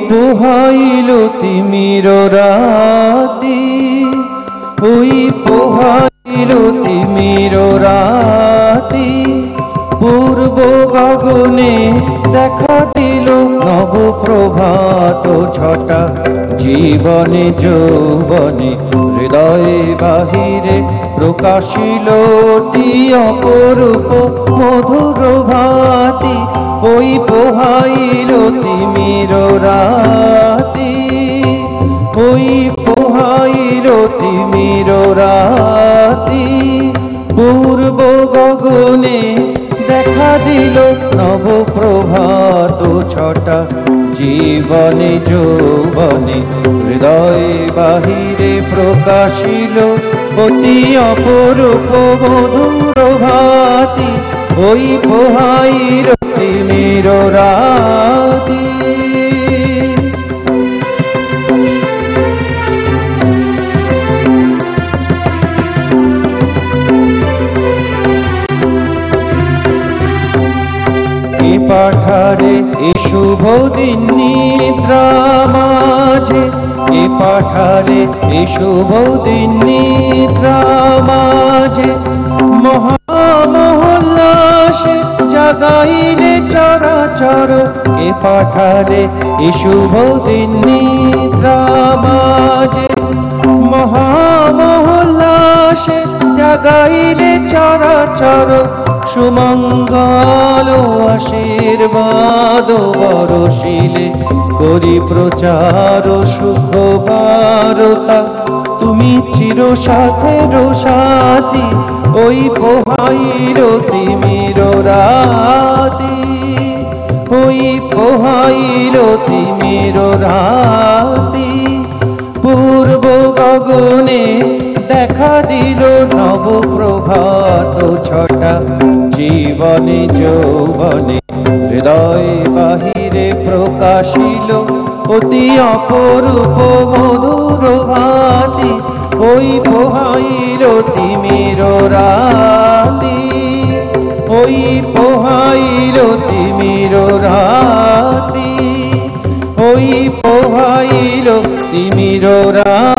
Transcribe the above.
পোহাইল তিমির রাতি, ওই পোহাইল তিমির রাতি, পূর্ব গগনে দেখা দিল নব প্রভাত ছটা। জীবনে যৌবনে হৃদয়ে বাহিরে প্রকাশিল অতি অপরূপ মধুর ভাতি, ওই পোহাইল তিমির রাতি, ওই পোহাইল তিমির রাতি, পূর্ব গগনে দেখা দিল নব প্রভাত ছটা। জীবনে যৌবনে হৃদয়ে বাহিরে প্রকাশিল অতি অপরূপ মধুর ভাতি, ওই পোহাইল তিমির রাতি। কে পাঠারে এ শুভ দিন নিদ্রা মাঝে, কে পাঠারে এ শুভ দিন নিদ্রা মাঝে, মহামহোল্লাসে জাগাইলে চরাচর। কে পাঠারে এ শুভ দিন নিদ্রা মাঝে, মহামহোল্লাসে জাগাইলে চরাচর। সুমঙ্গল আশীর্বাদ বরশিলে করি প্রচার সুখ বারতা, তুমি চির সাথের সাথী, ওই পোহাইল তিমির রাতি, ওই পোহাইল তিমির রাতি, পূর্ব গগনে দেখা দিল নব প্রভাত ছটা। জীবনে যৌবনে হৃদয় বাহিরে প্রকাশিল অতি অপরূপ মধুর ভাতি, ওই পোহাইল তিমির রাতি, ওই পোহাইল তিমির রাতি, ওই পোহাইল তিমির রাতি।